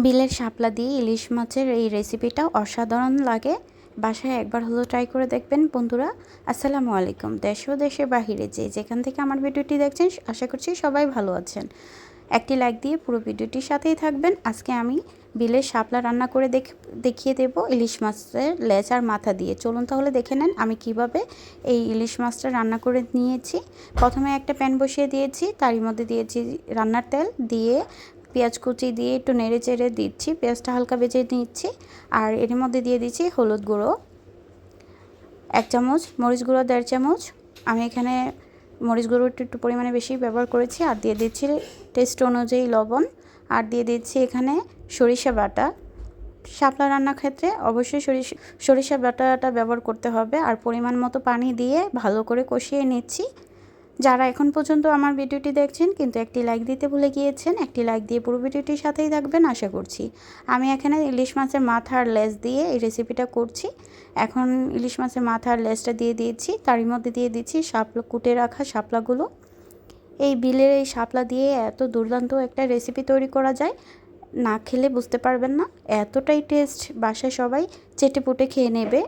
বিলের শাপলা দিয়ে ইলিশ মাছের এই রেসিপিটা অসাধারণ লাগে। বাসায় একবার হলো ট্রাই করে দেখবেন বন্ধুরা। আসসালামু আলাইকুম। দেশ ও দেশের বাহিরে যেখান থেকে আমার ভিডিওটি দেখছেন আশা করছি সবাই ভালো আছেন। একটি লাইক দিয়ে পুরো ভিডিওটির সাথেই থাকবেন। আজকে আমি বিলের শাপলা রান্না করে দেখিয়ে দেব ইলিশ মাছের লেজ আর মাথা দিয়ে। চলুন তাহলে দেখে নেন আমি কিভাবে এই ইলিশ মাছটা রান্না করে নিয়েছি। প্রথমে একটা প্যান বসিয়ে দিয়েছি, তারই মধ্যে দিয়েছি রান্নার তেল, দিয়ে পেঁয়াজ কুচি দিয়ে একটু নেড়ে চেড়ে দিচ্ছি, পেঁয়াজটা হালকা ভেজে নিচ্ছি। আর এর মধ্যে দিয়ে দিচ্ছি হলুদ গুঁড়ো 1 চামচ, মরিচ গুঁড়ো 1.5 চামচ। আমি এখানে মরিচ গুঁড়ো একটু পরিমাণে বেশি ব্যবহার করেছি। আর দিয়ে দিচ্ছি টেস্ট অনুযায়ী লবণ। আর দিয়ে দিচ্ছি এখানে সরিষা বাটা। শাপলা রান্নার ক্ষেত্রে অবশ্যই সরিষা বাটাটা ব্যবহার করতে হবে। আর পরিমাণ মতো পানি দিয়ে ভালো করে কষিয়ে নিচ্ছি। যারা এখন পর্যন্ত আমার ভিডিওটি দেখছেন কিন্তু একটি লাইক দিতে ভুলে গিয়েছেন, একটি লাইক দিয়ে পুরো ভিডিওটির সাথেই থাকবেন আশা করছি। আমি এখানে ইলিশ মাছের মাথা আর লেজ দিয়ে এই রেসিপিটা করছি। এখন ইলিশ মাছের মাথা আর লেজটা দিয়ে দিয়েছি, তারই মধ্যে দিয়ে দিচ্ছি শাপলা, কুটে রাখা শাপলাগুলো। এই বিলের এই শাপলা দিয়ে এত দুর্দান্ত একটা রেসিপি তৈরি করা যায়, না খেলে বুঝতে পারবেন না, এতটাই টেস্ট। বাসায় সবাই চেটেপুটে খেয়ে নেবে।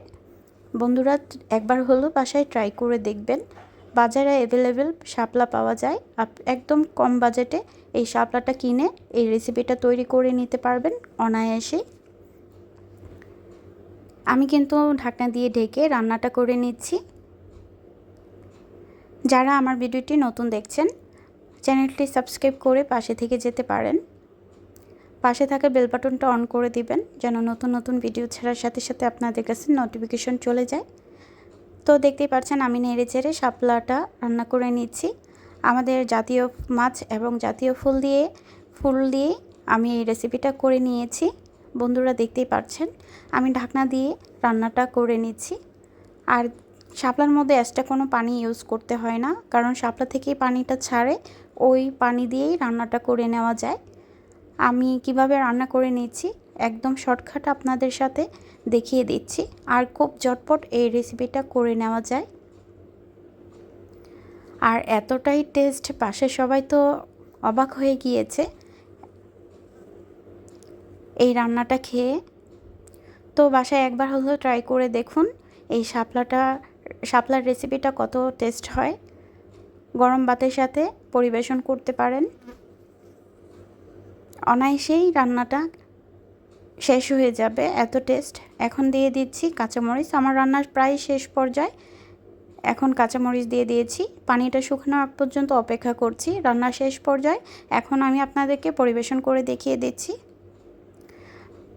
বন্ধুরা একবার হলো বাসায় ট্রাই করে দেখবেন। বাজারে অ্যাভেলেবেল শাপলা পাওয়া যায়, একদম কম বাজেটে এই শাপলাটা কিনে এই রেসিপিটা তৈরি করে নিতে পারবেন অনায়াসে। আমি কিন্তু ঢাকনা দিয়ে ঢেকে রান্নাটা করে নিচ্ছি। যারা আমার ভিডিওটি নতুন দেখছেন চ্যানেলটি সাবস্ক্রাইব করে পাশে থেকে যেতে পারেন। পাশে থাকা বেল বাটনটা অন করে দিবেন যেন নতুন নতুন ভিডিও ছাড়ার সাথে সাথে আপনাদের কাছে নোটিফিকেশন চলে যায়। তো দেখতেই পাচ্ছেন আমি নেড়ে চেড়ে শাপলাটা রান্না করে নিচ্ছি। আমাদের জাতীয় মাছ এবং জাতীয় ফুল দিয়ে আমি এই রেসিপিটা করে নিয়েছি। বন্ধুরা দেখতেই পাচ্ছেন আমি ঢাকনা দিয়ে রান্নাটা করে নিচ্ছি। আর শাপলার মধ্যে এক্সট্রা কোনো পানি ইউজ করতে হয় না, কারণ শাপলা থেকেই পানিটা ছাড়ে, ওই পানি দিয়েই রান্নাটা করে নেওয়া যায়। আমি কিভাবে রান্না করে নিচ্ছি একদম শর্টকাট আপনাদের সাথে দেখিয়ে দিচ্ছি। আর খুব ঝটপট এই রেসিপিটা করে নেওয়া যায়। আর এতটাই টেস্ট, পাশে সবাই তো অবাক হয়ে গিয়েছে এই রান্নাটা খেয়ে। তো বাসায় একবার হলো ট্রাই করে দেখুন এই শাপলার রেসিপিটা কত টেস্ট হয়। গরম ভাতের সাথে পরিবেশন করতে পারেন অনায়াসেই, রান্নাটা শেষ হয়ে যাবে, এত টেস্ট। এখন দিয়ে দিচ্ছি কাঁচামরিচ, আমার রান্নার প্রায় শেষ পর্যায়ে। এখন কাঁচামরিচ দিয়ে দিয়েছি, পানিটা শুকনো আগ পর্যন্ত অপেক্ষা করছি, রান্নার শেষ পর্যায়ে। এখন আমি আপনাদেরকে পরিবেশন করে দেখিয়ে দিচ্ছি।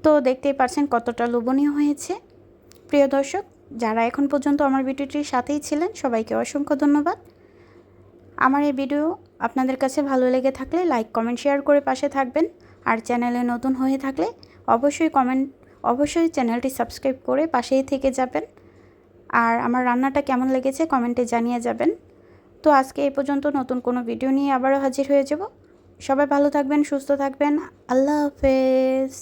তো দেখতেই পাচ্ছেন কতটা লোভনীয় হয়েছে। প্রিয় দর্শক, যারা এখন পর্যন্ত আমার ভিডিওটির সাথেই ছিলেন সবাইকে অসংখ্য ধন্যবাদ। আমার এই ভিডিও আপনাদের কাছে ভালো লেগে থাকলে লাইক, কমেন্ট, শেয়ার করে পাশে থাকবেন। আর চ্যানেলে নতুন হয়ে থাকলে অবশ্যই চ্যানেলটি সাবস্ক্রাইব করে পাশেই থেকে যাবেন। আর আমার রান্নাটা কেমন লেগেছে কমেন্টে জানিয়ে যাবেন। তো আজকে এই পর্যন্ত, নতুন কোনো ভিডিও নিয়ে আবারও হাজির হয়ে যাব। সবাই ভালো থাকবেন, সুস্থ থাকবেন। আল্লাহ হাফেজ।